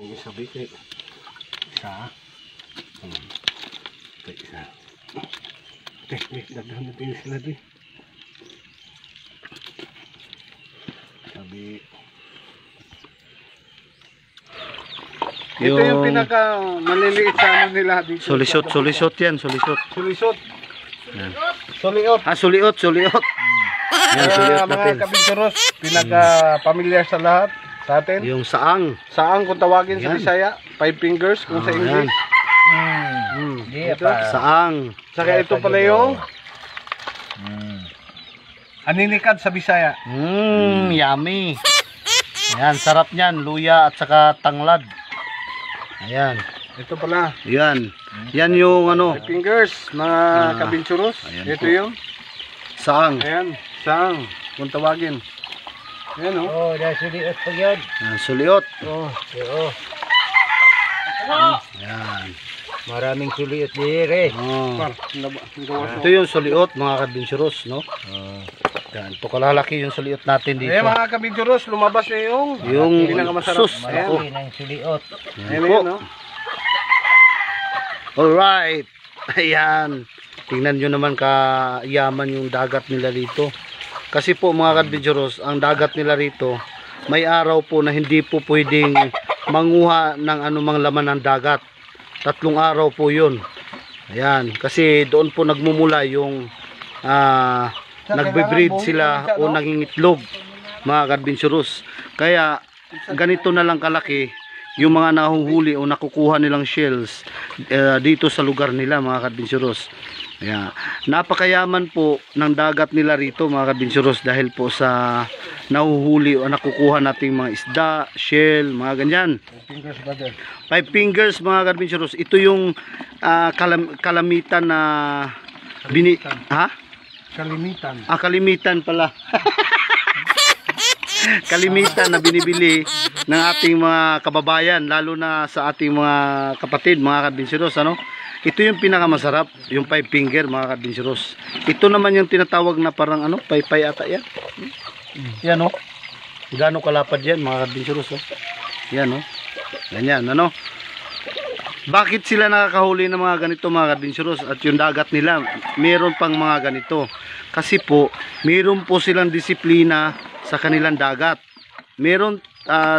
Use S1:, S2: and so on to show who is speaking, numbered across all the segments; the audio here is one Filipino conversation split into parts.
S1: Yung isa bigay. Isa. Isa. Teknik, dagdagan natin sila din. Sabi. Ito yung pinaka maliliit sa ano nila dito.
S2: Sulisot yan, sulisot.
S1: Sulisot.
S2: Yan.
S1: Suliot.
S2: Suliot. Yan, suliot natin.
S1: Mga kabinsuros, pinaka familiar sa lahat sa atin.
S2: Yung saang.
S1: Saang kung tawagin sa
S2: Yan.
S1: Bisaya, 5 fingers kung sa English. Ito.
S2: Saang.
S1: Saka ito pala yung aninikad sa Bisaya.
S2: Yummy. Ayan, sarap niyan. Luya at saka tanglad. Ayan.
S1: Ito pala.
S2: Yan. Yan yung ano.
S1: 5 fingers, mga kabinsuros. Ito
S2: po.
S1: yung
S2: Saang.
S1: ayan, saang kung tawagin. Ayan o.
S3: Oh, dahil suliot pa yun.
S2: Ayan, suliot.
S3: Oo.
S2: Ayan.
S3: Maraming suliot dire.
S2: Oh.
S1: Par,
S2: Ito yung suliot mga kabinsuros, no? Yan. Ito kalalaki yung suliot natin dito.
S1: ayan mga kabinsuros, lumabas na yung pinakamasarap.
S2: sus.
S1: Ayan.
S2: Ako.
S3: Marami ng suliot.
S1: Ayan yun o.
S2: Alright. Ayan. Tingnan nyo naman kayaman yung dagat nila rito. Kasi po mga kabinsuros, ang dagat nila rito, may araw po na hindi po pwedeng manguha ng anumang laman ng dagat. 3 araw po yun. Ayan. Kasi doon po nagmumula yung nagbe-breed sila o nangingitlog mga kabinsuros. Kaya ganito na lang kalaki yung mga nahuhuli o nakukuha nilang shells dito sa lugar nila mga kabinsuros. Ayan. Napakayaman po ng dagat nila rito mga kabinsuros dahil po sa nahuhuli o nakukuha nating mga isda, shell, mga ganyan. 5 fingers mga kabinsuros. Ito yung kalamitan na
S1: Kalimitan.
S2: kalimitan pala. Kalimitan na binibili ng ating mga kababayan, lalo na sa ating mga kapatid, mga kabinsuros, ano? Ito yung pinakamasarap, yung 5 finger mga kabinsuros. Ito naman yung tinatawag na parang ano, paypay ata yan. Yan oh. Gaano kalapad yan mga kabinsuros oh. Yan oh. Ganyan ano. Bakit sila nakakahuli ng mga ganito mga kabinsuros at yung dagat nila meron pang mga ganito? Kasi po meron po silang disiplina sa kanilang dagat. Meron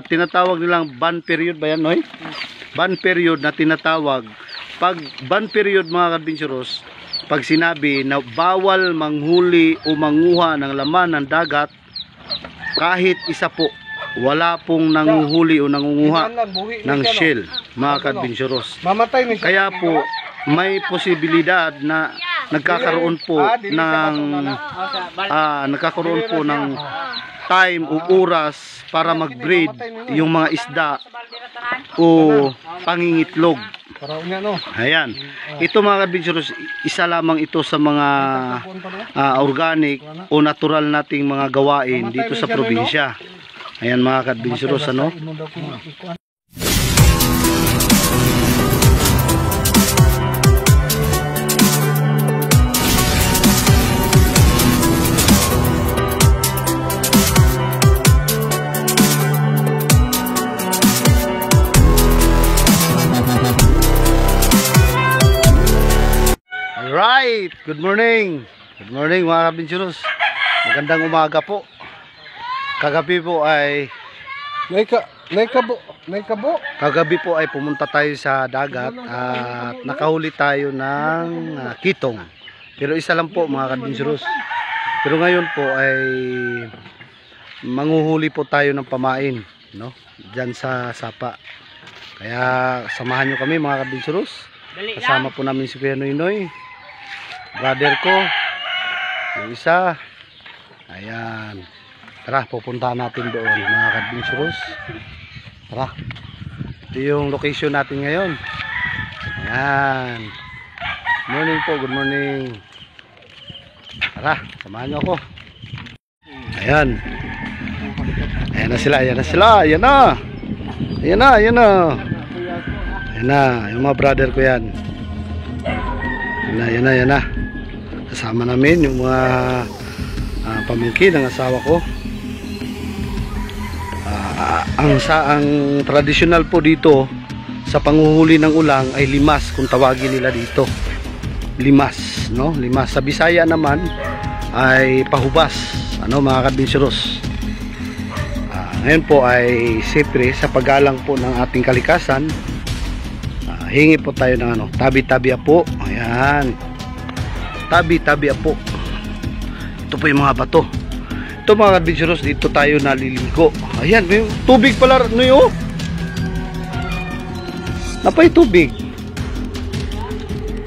S2: tinatawag nilang ban period ba yan, Noy? Ban period na tinatawag. Pag ban period mga kabinsuros, pag sinabi na bawal manghuli o manguha ng laman ng dagat, kahit isa po, wala pong nanguhuli o nangunguha ng shell mga kabinsuros.
S1: Mamatay ni
S2: Kaya po may posibilidad na nagkakaroon po ng time o oras para mag-breed yung mga isda o pangingitlog. Ayan. Ito mga kabinsuros, isa lamang ito sa mga organic o natural nating mga gawain dito sa probinsya. Ayan mga kabinsuros, ano? Alright, good morning. Good morning mga kabinsuros. Magandang umaga po. Kagabi po ay Kagabi po ay pumunta tayo sa dagat at nakahuli tayo ng kitong. Pero isa lang po mga kabinsuros. Pero ngayon po ay manguhuli po tayo ng pamain, no? Diyan sa sapa. Kaya samahan nyo kami mga kabinsuros. Kasama po namin si Kuya Noynoy, brother ko, yung isa. Ayan. Tara, pupuntahan natin doon mga kabinsuros. Tara. Ito yung location natin ngayon. Ayan. Good morning po, good morning. Tara, samahan nyo ako. Ayan. Ayan na sila, ayan na sila. Ayan na. Ayan na, ayan na. Ayan na, yung mga brother ko yan. Ayan na, ayan na, ayan na. Kasama namin yung mga pamangkin ng asawa ko. ang tradisyonal po dito sa panguhuli ng ulang ay limas kung tawagin nila dito. Limas, no? Limas. Sa Bisaya naman ay pahubas, ano mga kabinsuros. Ngayon po ay siyempre sa paggalang po ng ating kalikasan, hingi po tayo ng ano, tabi-tabi po. Ayan. Tabi-tabi po. Ito po yung mga bato. Ito mga kabinsuros, dito tayo naliligo. Ayan, may tubig pala, ano yun? Napay tubig.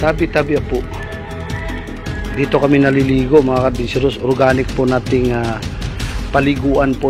S2: Tabi-tabi po. Dito kami naliligo mga kabinsuros. Organic po nating paliguan po.